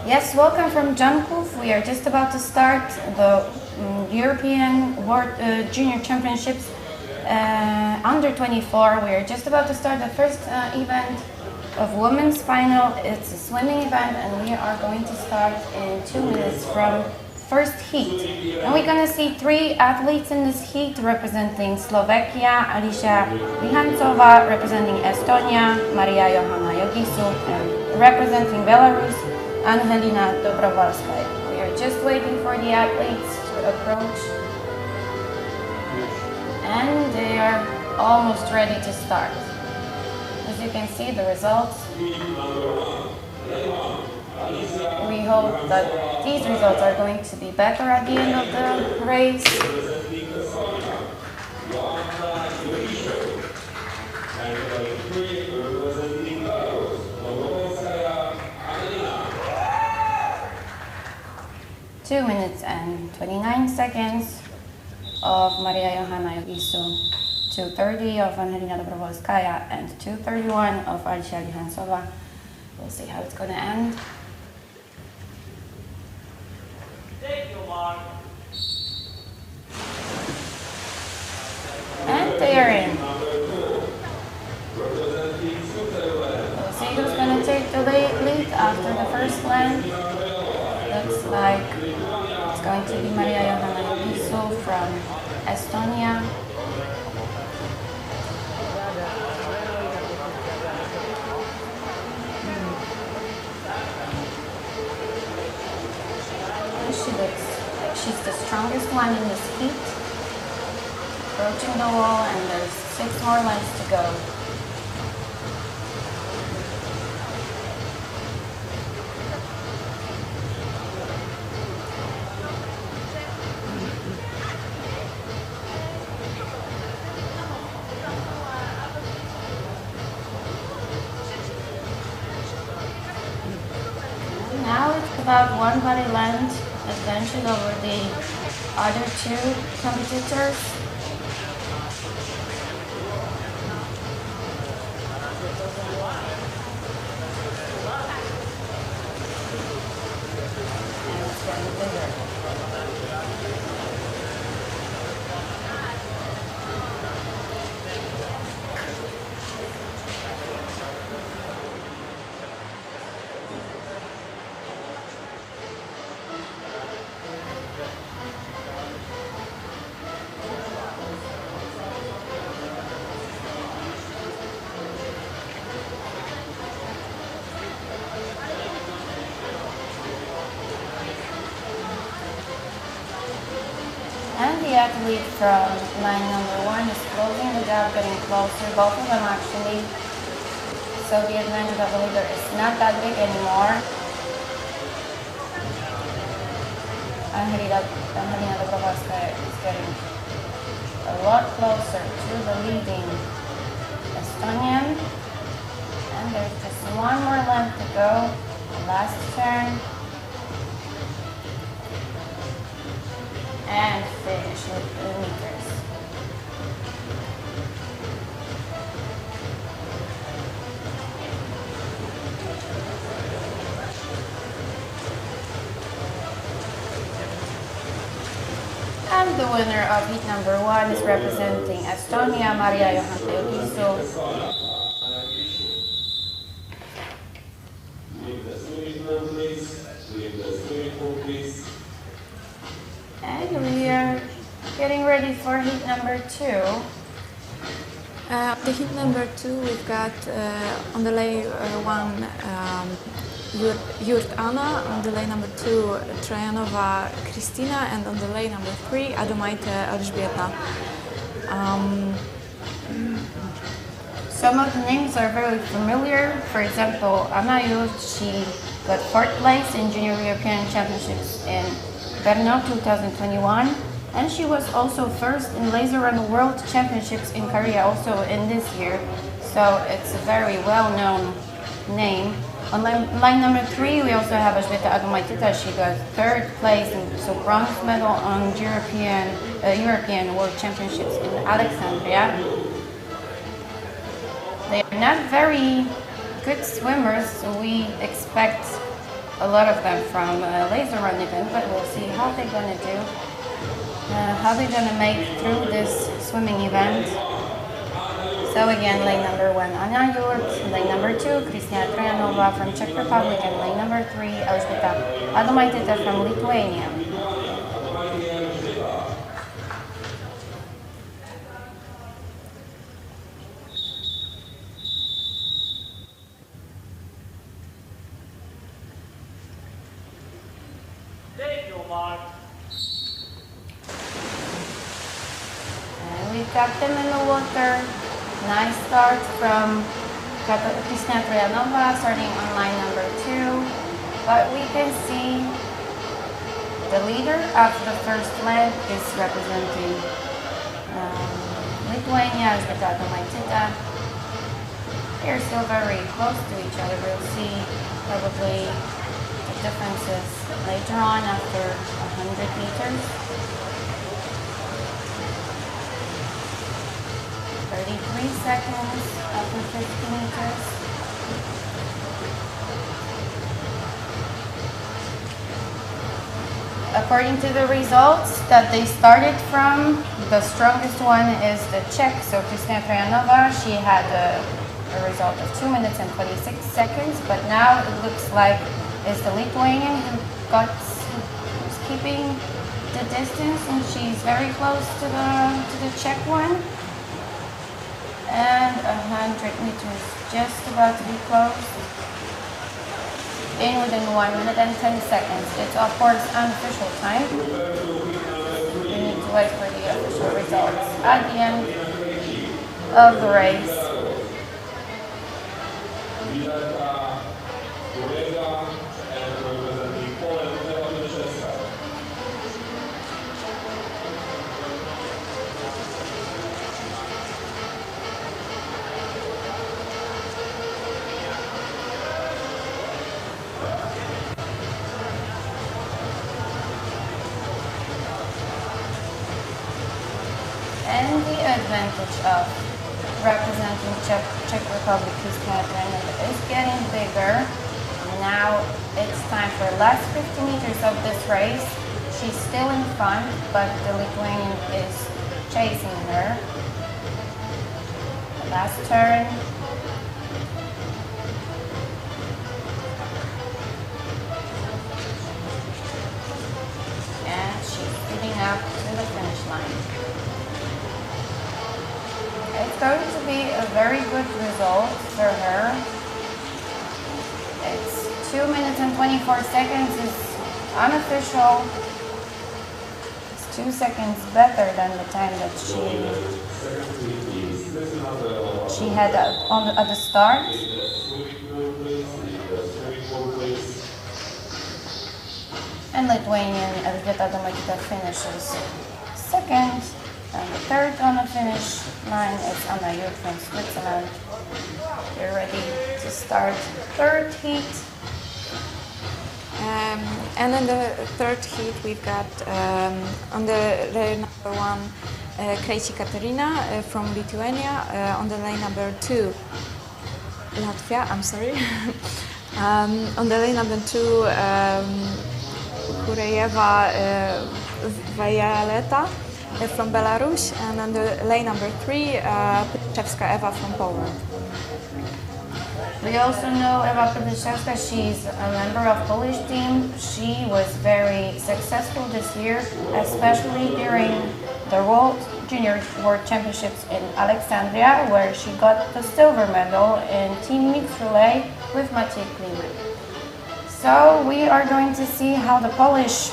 Yes, welcome from Drzonków. We are just about to start the European World Junior Championships under 24. We are just about to start the first event of women's final. It's a swimming event and we are going to start in 2 minutes from first heat. And we're going to see 3 athletes in this heat representing Slovakia, Alicia Lihancova, representing Estonia, Maria Johanna Jogisu, and representing Belarus, Angelina Dobrovolskaya. We are just waiting for the athletes to approach and they are almost ready to start. As you can see the results, we hope that these results are going to be better at the end of the race. 2 minutes and 29 seconds of Maria Johanna Jogisu, 2:30 of Angelina Dobrovolskaya, and 2:31 of Alicia Lihancova. We'll see how it's going to end. And they are in. We'll see who's going to take the lead after the first land. Looks like it's going to be Maria Johanna Jogisu from Estonia. She looks like she's the strongest one in this heat. Approaching the wall and there's 6 more lengths to go. Now it's about 1 body length advantage over the other 2 competitors. And it's getting bigger. And the athlete from line number 1 is closing the gap, getting closer, both of them actually. So the advantage of the leader is not that big anymore. Angelina Dobrovolskaya is getting a lot closer to the leading Estonian. And there's just 1 more length to go, the last turn. And finish with the meters. And the winner of heat number 1 is representing Estonia, Maria Johanna Jogisu. And we are getting ready for heat number 2. The heat number 2, we've got on the lay 1 Jurt Anna, on the lay number 2 Trojanova Kristina, and on the lay number 3 Adomaite Elżbieta. Some of the names are very familiar. For example, Anna Jurt, she got 4th place in Junior European Championships in Brno 2021, and she was also first in Laser Run World Championships in Korea also in this year, so it's a very well-known name. On line number 3 we also have Elżbieta Adomaitita. She got 3rd place and so bronze medal on European World Championships in Alexandria. They are not very good swimmers, so we expect a lot of them from laser run event, but we'll see how they're gonna do, how they're gonna make through this swimming event. So again, lane number 1, Ania Jurt, lane number 2, Kristina Trojanova from Czech Republic, and lane number 3, Elżbieta Adomaitytė from Lithuania. And we've got them in the water. Nice start from Kristina Trojanova, starting on line number 2. But we can see the leader after the first leg is representing Lithuania, Elżbieta Adomaitytė. They're still very close to each other. We'll see probably the differences later on after 100 meters. 33 seconds after 50 meters. According to the results that they started from, the strongest one is the Czech, so Kristina Trojanova. She had a result of 2 minutes and 26 seconds, but now it looks like it's the Lithuanian who's keeping the distance, and she's very close to the Czech one. And 100 meters just about to be closed. In within 1 minute and 10 seconds. It's of course unofficial time. We need to wait for the official results at the end of the race. And the advantage of representing Czech Republic is getting bigger. Now it's time for the last 50 meters of this race. She's still in front, but the Lithuanian is chasing her. The last turn. And she's speeding up to the finish line. It's going to be a very good result for her. It's 2 minutes and 24 seconds is unofficial. It's 2 seconds better than the time that she had at the start. And Lithuanian Elżbieta Adomaitytė finishes second. And the third on the finish line is Ania Jurt from Switzerland. They're ready to start third heat. And in the third heat we've got on the lane number 1 Krejci Katarina from Lithuania, on the lane number 2 Latvia, I'm sorry. On the lane number 2 Hurajeva Violeta from Belarus, and on the lane number 3 Pytaszewska Ewa from Poland. We also know Ewa Pytaszewska. She's a member of Polish team. She was very successful this year, especially during the Junior World Championships in Alexandria, where she got the silver medal in team mixed relay with Maciej Kliman. So we are going to see how the Polish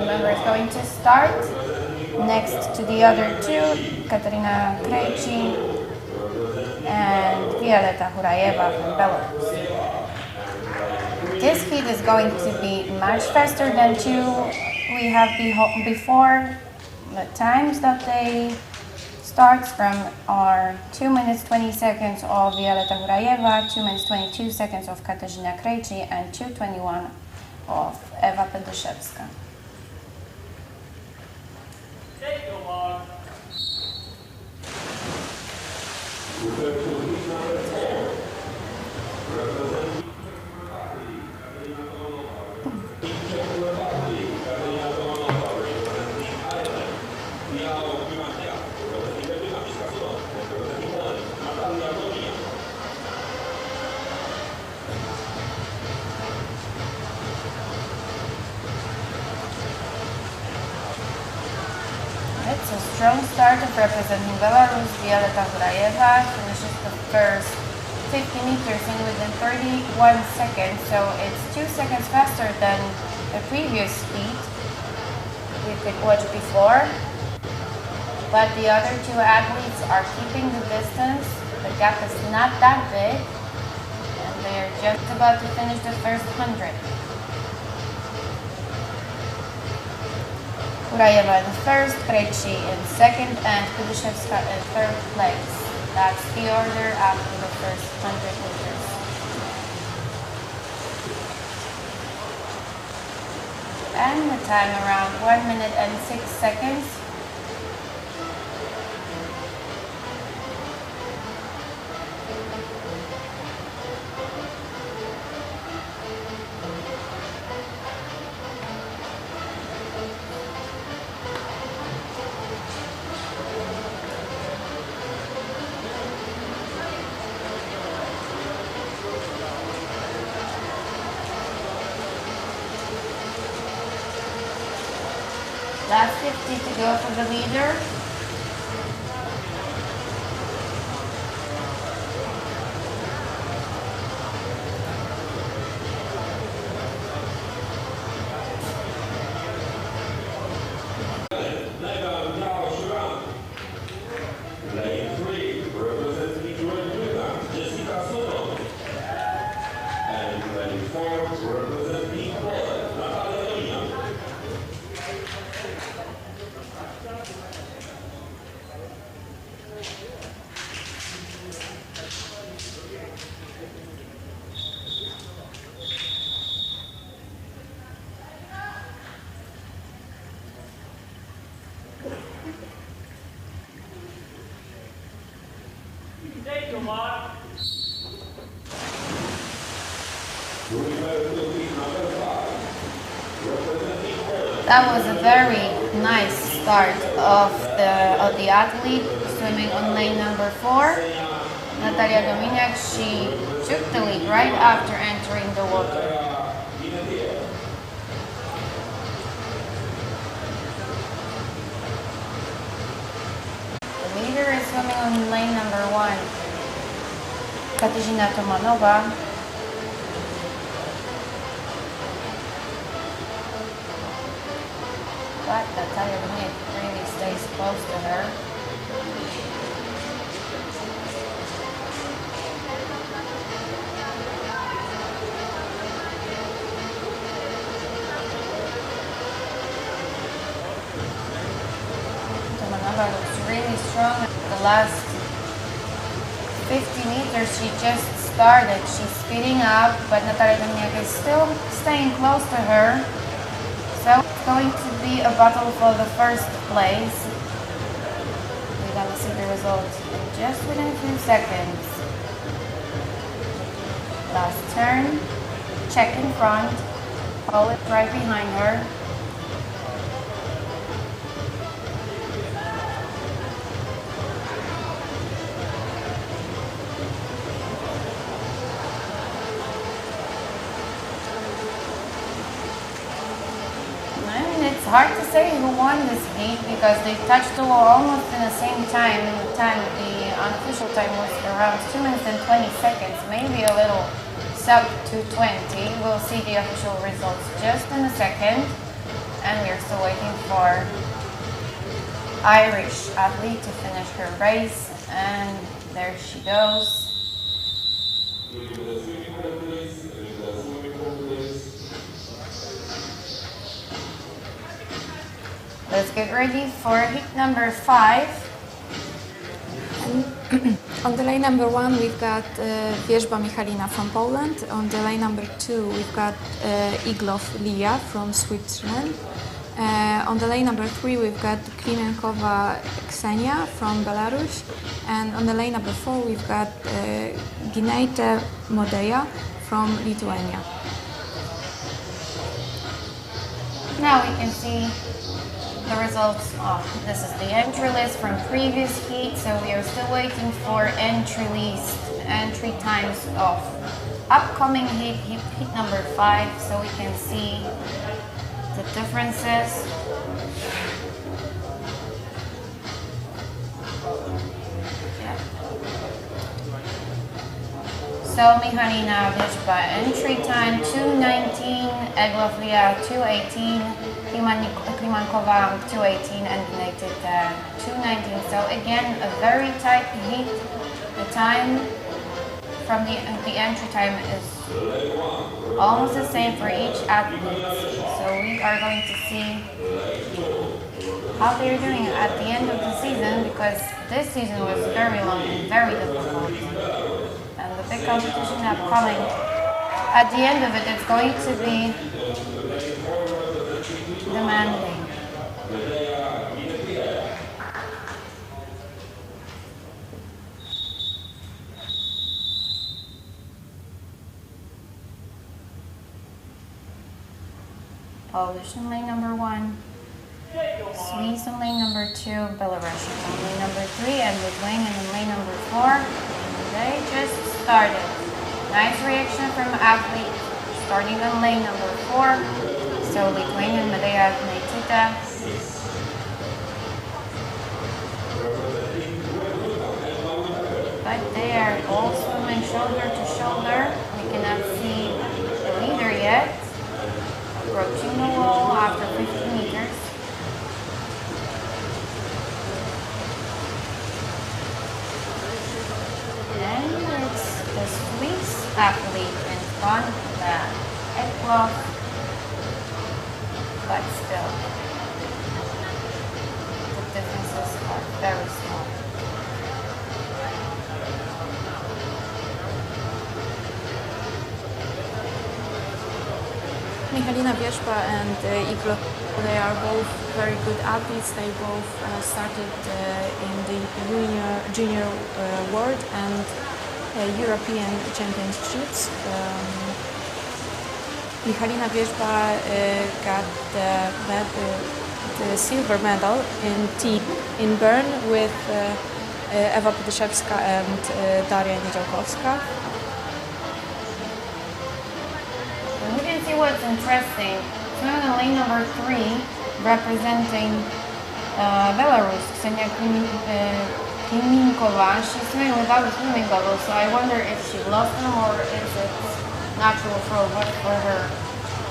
member is going to start. Next to the other two, Katarina Krejci and Violeta Hurajeva from Belarus. This heat is going to be much faster than two we have before. The times that they start from are 2 minutes 20 seconds of Violeta Hurajeva, 2 minutes 22 seconds of Katarzyna Krejci, and 2:21 of Ewa Pytaszewska. strong start of representing Belarus. Violeta Hurajeva finishes the first 50 meters in within 31 seconds, so it's 2 seconds faster than the previous speed we could watch before. But the other two athletes are keeping the distance. The gap is not that big, and they're just about to finish the first 100. Hurajeva in first, Krejci in second, and Kudyszewska in third place. That's the order after the first 100 meters. And the time around 1 minute and 6 seconds. Last 50 to go for the leader. That was a very nice start of the athlete swimming on lane number 4. Natalia Dominiak, she took the lead right after entering the water. The leader is swimming on lane number 1. Katarzyna Tomanova. But Natalia Dominiak really stays close to her. Tomanova looks really strong. The last 50 meters she just started. She's speeding up, but Natalia Dominiak is still staying close to her. So it's going to be a battle for the first place. We're going to see the results just within a few seconds. Last turn, check in front, hold it right behind her. It's hard to say who won this heat because they touched the wall almost in the same time. The unofficial time was around 2 minutes and 20 seconds, maybe a little sub 2:20. We'll see the official results just in a second, and we're still waiting for Irish athlete to finish her race, and there she goes. Let's get ready for heat number 5. And on the lane number 1, we've got Wierzba Michalina from Poland. On the lane number 2, we've got Iglow Lia from Switzerland. On the lane number 3, we've got Klimenkova Ksenia from Belarus. And on the lane number 4, we've got Gineite Modeja from Lithuania. Now we can see the results. This is the entry list from previous heat, so we are still waiting for entry times of upcoming heat number 5, so we can see the differences. So Michalina Wierzba entry time 2:19, Eglovlia 2:18, Klimankova 2:18, and Nikita 2:19. So again, a very tight heat. The time from the entry time is almost the same for each athlete. So we are going to see how they're doing at the end of the season, because this season was very long and very difficult. And the big competition upcoming, at the end of it, it's going to be demanding. Polish in lane number 1, Swiss in lane number 2, Belarusian in lane number 3, and Lithuanian in lane number 4. They just started. Nice reaction from athlete starting in lane number 4. So Lithuanian Medea Nikita. But they are all swimming shoulder to shoulder. We cannot see the leader yet. Approaching the wall after 50 meters. And it's the Swiss athlete in front of that Eklov, but still, the differences are very small. Michalina Wierzba and Iglo, they are both very good athletes. They both started in the junior world and European championships. Michalina Wierzba got the silver medal in team in Bern with Ewa Podeszewska and Daria Niedziałkowska. See what's interesting. Swimming in lane number 3, representing Belarus, Ksenia Kliminkova. She's swimming without swimming goggles, so I wonder if she lost them or is it natural for her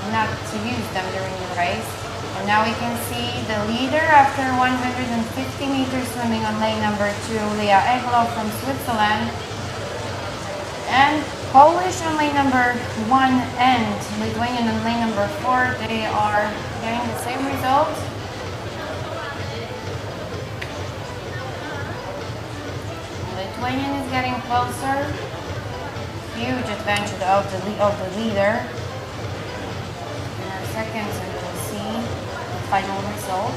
not to use them during the race. And now we can see the leader after 150 meters swimming on lane number 2, Leah Eglow from Switzerland. And Polish on lane number 1 and Lithuanian on lane number 4, they are getting the same result. Lithuanian is getting closer. Huge advantage of the leader. In a second, so we will see the final result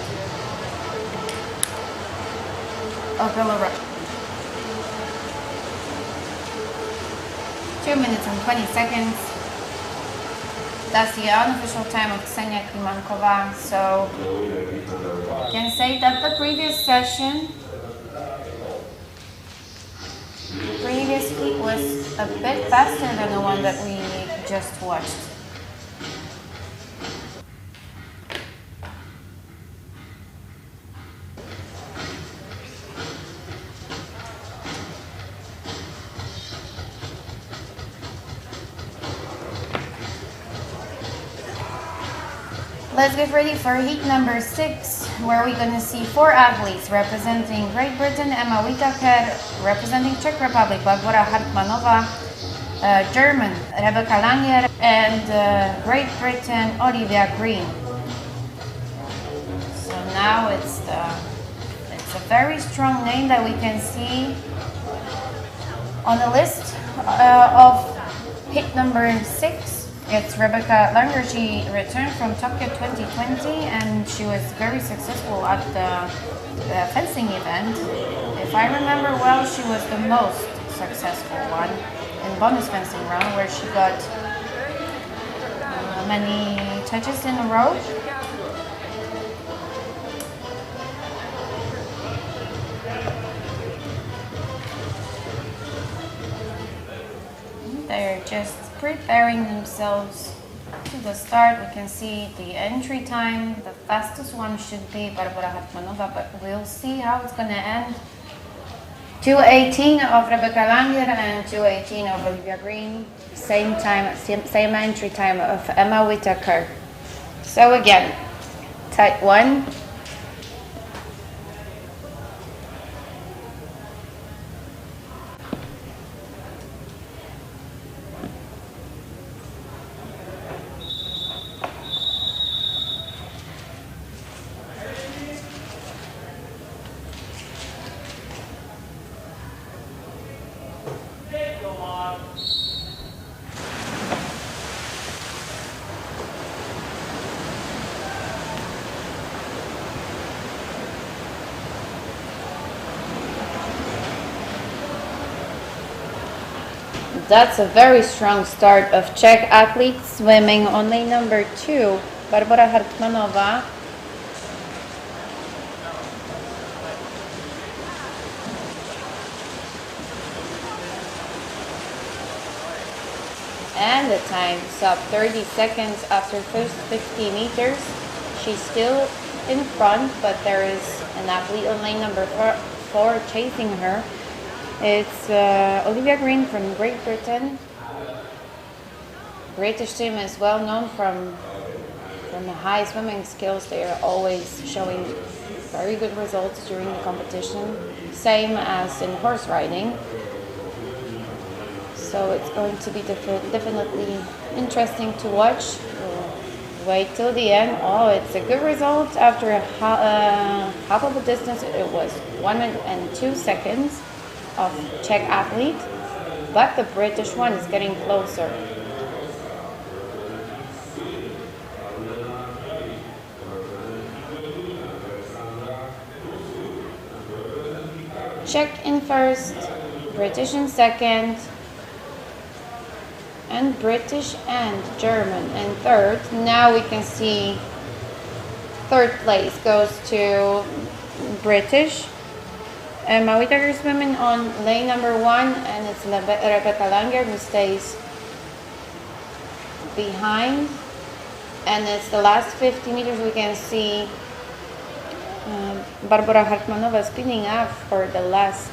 of Belarus. 2 minutes and 20 seconds. That's the unofficial time of Ksenia Klimankova. So I can say that the previous heat was a bit faster than the one that we just watched. Let's get ready for heat number 6, where we're going to see 4 athletes representing Great Britain: Emma Whitaker, representing Czech Republic, Barbara Hartmanova, German, Rebecca Langer, and Great Britain, Olivia Green. So now it's a very strong name that we can see on the list of heat number 6. It's Rebecca Langer. She returned from Tokyo 2020 and she was very successful at the fencing event. If I remember well, she was the most successful one in bonus fencing round, where she got many touches in a row. They're just preparing themselves to the start. We can see the entry time. The fastest one should be Barbara Hartmanova, but we'll see how it's going to end. 2:18 of Rebecca Langer and 2:18 of Olivia Green. Same time, same entry time of Emma Whitaker. So again, tight one. That's a very strong start of Czech athletes swimming on lane number 2, Barbara Hartmanowa. And the time sub 30 seconds after first 50 meters. She's still in front, but there is an athlete on lane number 4 chasing her. It's Olivia Green from Great Britain. British team is well known from the high swimming skills. They are always showing very good results during the competition, same as in horse riding. So it's going to be definitely interesting to watch. We'll wait till the end. Oh, it's a good result after half of the distance. It was 1 minute and 2 seconds of Czech athlete, but the British one is getting closer. Czech in first, British in second, and British and German in third. Now we can see third place goes to British. Emma Whitaker swimming on lane number 1, and it's Rebecca Langer who stays behind. And it's the last 50 meters. We can see Barbara Hartmanova speeding up for the last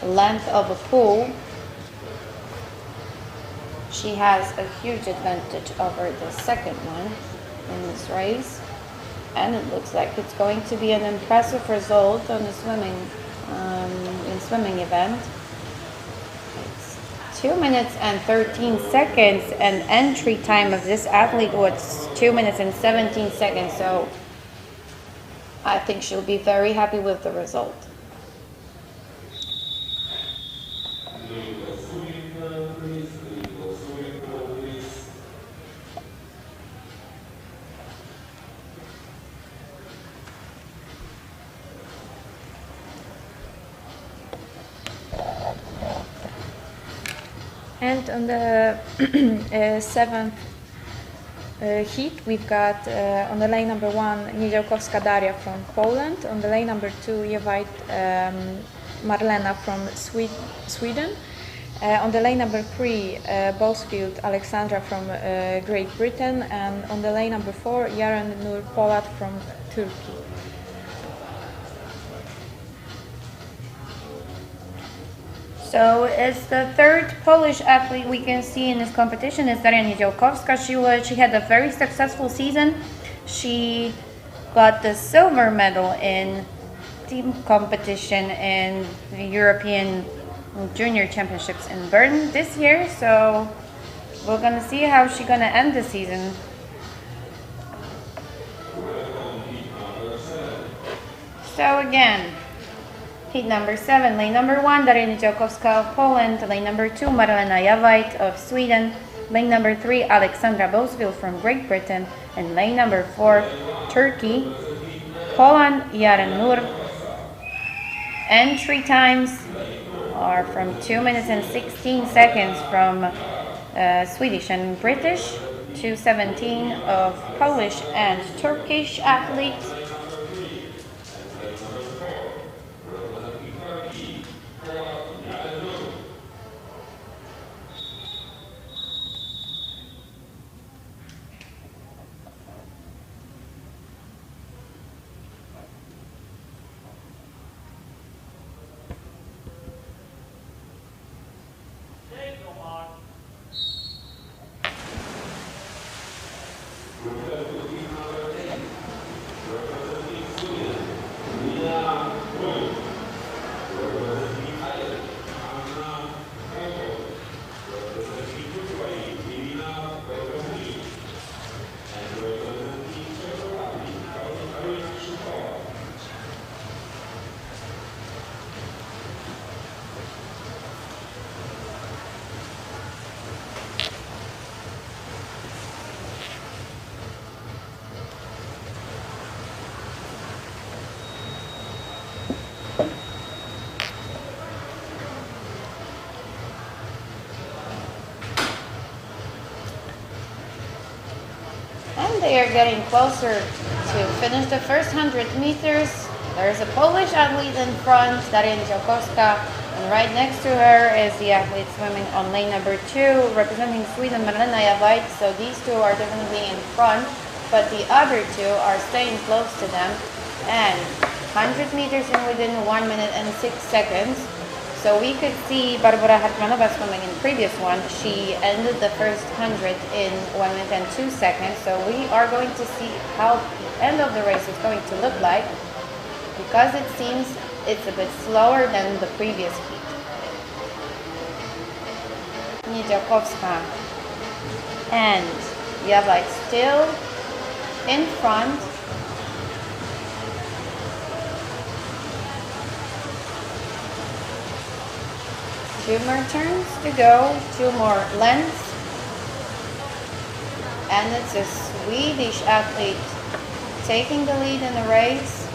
length of a pool. She has a huge advantage over the second one in this race. And it looks like it's going to be an impressive result on the swimming event. It's 2 minutes and 13 seconds, and entry time of this athlete was 2 minutes and 17 seconds. So I think she'll be very happy with the result. And on the seventh heat, we've got on the lane number 1, Niedziałkowska Daria from Poland. On the lane number 2, Jewajt Marlena from Sweden. On the lane number 3, Bosfield Alexandra from Great Britain. And on the lane number 4, Yaren Nur Polat from Turkey. So it's the third Polish athlete we can see in this competition is Daria Niedziałkowska. She had a very successful season. She got the silver medal in team competition in the European Junior Championships in Bern this year. So we're gonna see how she's gonna end the season. So again, heat number 7, lane number 1, Daria Niedziałkowska of Poland. Lane number 2, Marlena Jewajt of Sweden. Lane number 3, Alexandra Bosfield from Great Britain. And lane number 4, Turkey, Poland, Yaren Nur. Entry times are from 2 minutes and 16 seconds from Swedish and British, 2:17 of Polish and Turkish athletes. They are getting closer to finish the first 100 meters. There's a Polish athlete in front, Drzonków, and right next to her is the athlete swimming on lane number 2, representing Sweden, Marlena Jawajt. So these two are definitely in front, but the other two are staying close to them. And 100 meters in within 1 minute and 6 seconds. So we could see Barbara Hartmanova swimming in the previous one. She ended the first 100 in 1 minute and 2 seconds. So we are going to see how the end of the race is going to look like, because it seems it's a bit slower than the previous heat. Niedziałkowska and Jawajt still in front. Two more turns to go, 2 more lengths, and it's a Swedish athlete taking the lead in the race,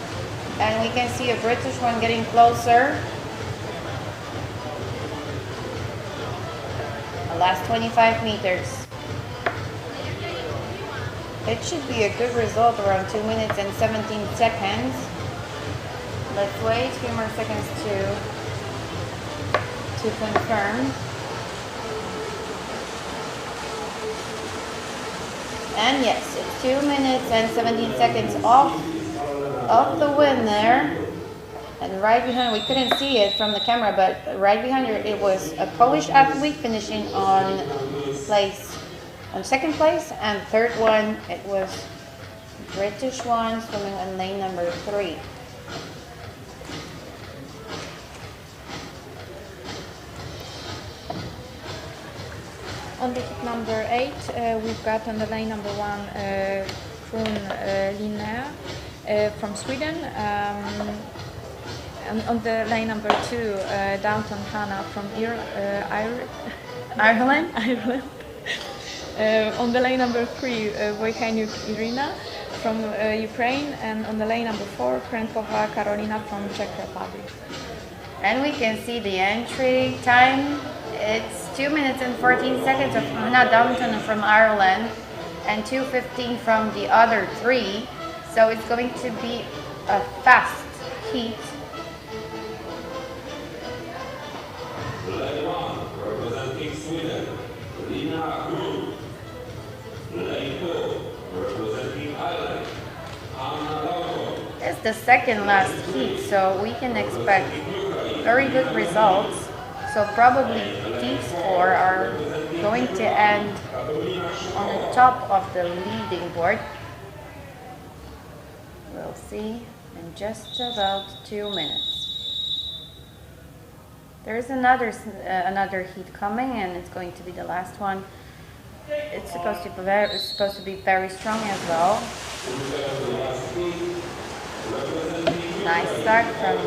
and we can see a British one getting closer. The last 25 meters. It should be a good result, around 2 minutes and 17 seconds. Let's wait a few more seconds to confirm. And yes, it's 2 minutes and 17 seconds off the win there. And right behind, we couldn't see it from the camera, but right behind her, it was a Polish athlete finishing on second place, and third one, it was British one swimming on lane number 3. On the heat number 8, we've got on the lane number 1 Krun Linnea from Sweden. And on the lane number 2, Downton Hannah from Ireland. On the lane number 3, Wojciech Irina from Ukraine. And on the lane number 4, Krenkova Karolina from Czech Republic. And we can see the entry time. It's 2 minutes and 14 seconds of Hannah Downton from Ireland and 2:15 from the other 3. So it's going to be a fast heat. Lane 1, representing Sweden, Lina Grun. Lane 2, representing Ireland, Anna Downton. It's the second last heat, so we can expect very good results. So probably these 4 are going to end on the top of the leading board. We'll see in just about 2 minutes. There's another heat coming, and it's going to be the last one. It's supposed to be very strong as well. Nice start from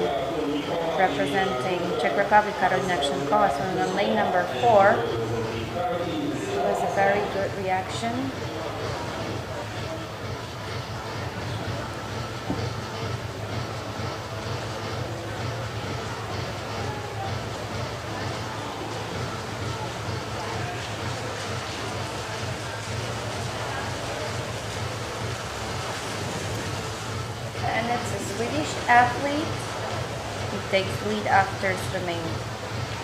representing Czech Republic, Karolina Krzenkova, so on lane number 4. It was a very good reaction. And it's a Swedish athlete. He takes lead after swimming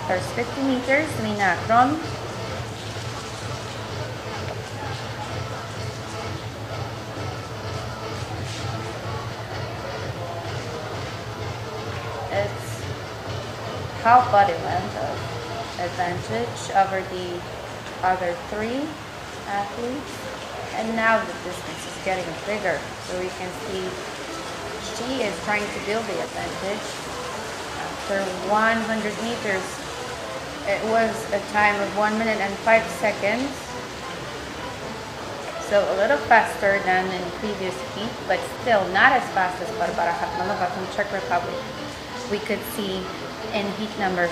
first 50 meters, Lina Grun. It's half body length of advantage over the other 3 athletes. And now the distance is getting bigger, so we can see she is trying to build the advantage. After 100 meters, it was a time of 1 minute and 5 seconds. So a little faster than in previous heat, but still not as fast as Barbara Hartmanova from Czech Republic. We could see in heat number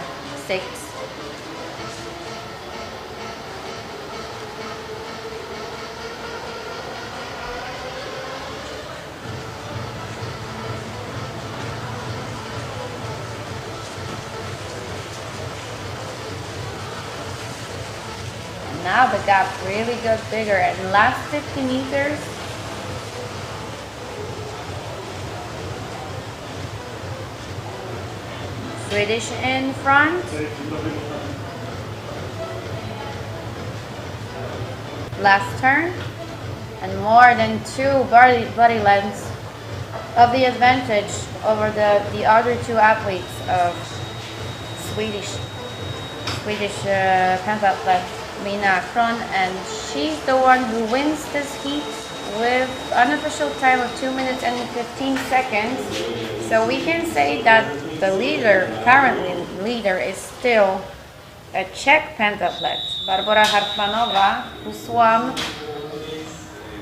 6. Now the gap really got bigger, and last 50 meters, Swedish in front. Last turn, and more than 2 body lengths of the advantage over the other 2 athletes of Swedish pentathlete. Mina Kron, and she's the one who wins this heat with unofficial time of 2 minutes and 15 seconds. So we can say that the currently leader is still a Czech pentathlete, Barbara Hartmanova, who swam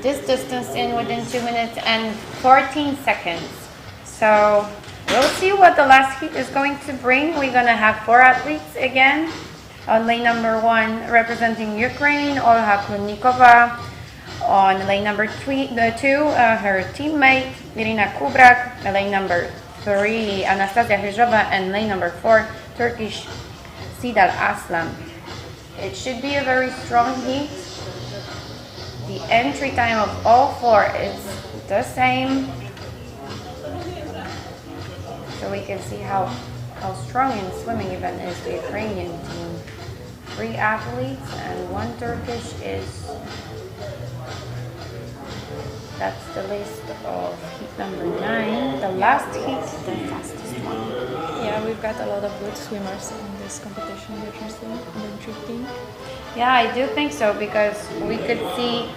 this distance in within 2 minutes and 14 seconds. So we'll see what the last heat is going to bring. We're going to have 4 athletes again. On lane number 1, representing Ukraine, Olha Klunikova. On lane number 2, her teammate, Irina Kubrak. Lane number 3, Anastasia Hyzhova. And lane number 4, Turkish Sidal Aslan. It should be a very strong heat. The entry time of all 4 is the same. So we can see how strong in swimming event is the Ukrainian team. 3 athletes and 1 Turkish is. That's the list of heat number 9. The last heat, the fastest one. Yeah, we've got a lot of good swimmers in this competition, don't you think? Yeah, I do think so, because we could see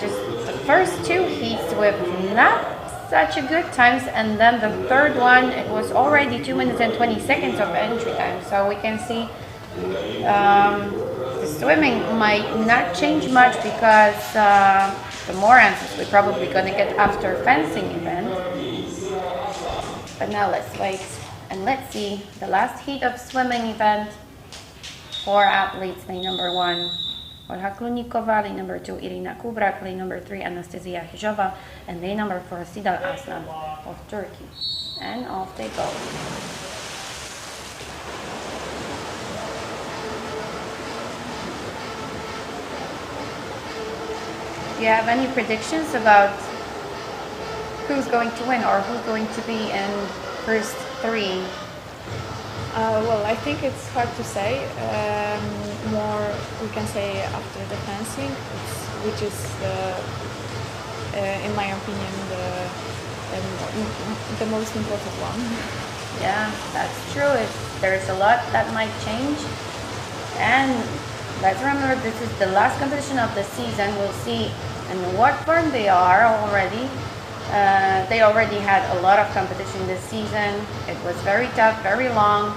just the first 2 heats with not such a good times, and then the third one, it was already 2 minutes and 20 seconds of entry time. So we can see the swimming might not change much, because the more answers we're probably going to get after fencing event. But now let's wait and let's see the last heat of swimming event. 4 athletes. Lane number 1, Olha Klunikova. Lane number 2, Irina Kubrak. Lane number 3, Anastasia Hyzhova. And lane number 4, Sidal Aslan of Turkey. And off they go. Do you have any predictions about who's going to win or who's going to be in first 3? Well, I think it's hard to say. More we can say after the fencing, which is, in my opinion, the most important one. Yeah, that's true. There's a lot that might change. And let's remember, this is the last competition of the season. We'll see in what form they are already. They already had a lot of competition this season. It was very tough, very long,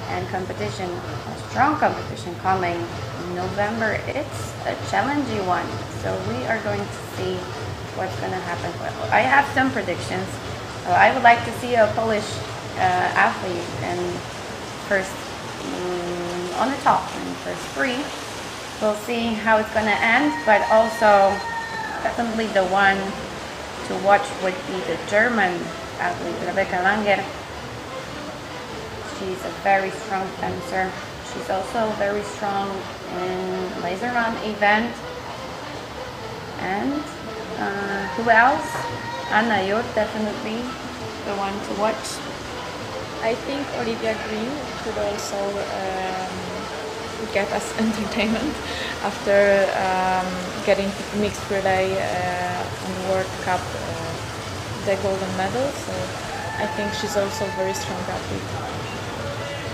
and competition, a strong competition coming in November. It's a challenging one, so we are going to see what's going to happen. I have some predictions. I would like to see a Polish athlete in first, on the top in first 3. We'll see how it's going to end, but also definitely the one to watch would be the German athlete, Rebecca Langer. She's a very strong fencer. She's also very strong in laser run event. And who else? Anna, you're definitely the one to watch. I think Olivia Green could also get us entertainment after getting mixed relay on the World Cup the golden medal. So I think she's also a very strong athlete.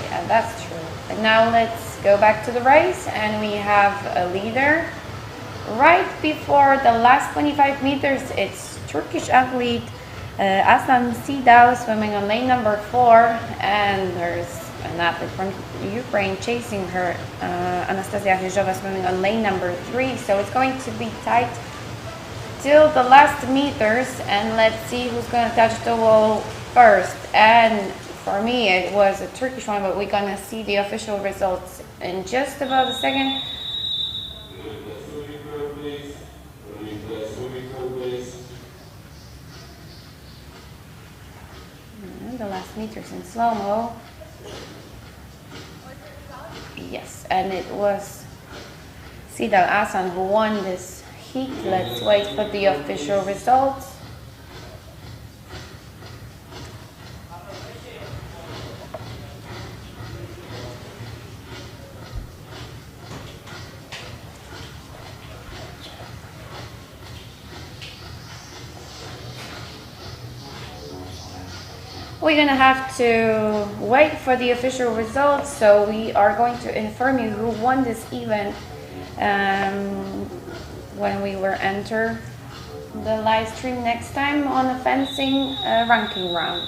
Yeah, that's true. And now let's go back to the race, and we have a leader right before the last 25 meters, it's Turkish athlete Aslan Sidal swimming on lane number 4, and there's an athlete from Ukraine chasing her, Anastasia Hyzhova, swimming on lane number 3. So it's going to be tight till the last meters, and let's see who's going to touch the wall first. And for me, it was a Turkish one, but we're going to see the official results in just about a second. And the last meters in slow-mo. Yes, and it was Sidal Aslan who won this heat. Let's wait for the official results. We're gonna have to wait for the official results, so we are going to inform you who won this event when we will enter the live stream next time on the fencing ranking round.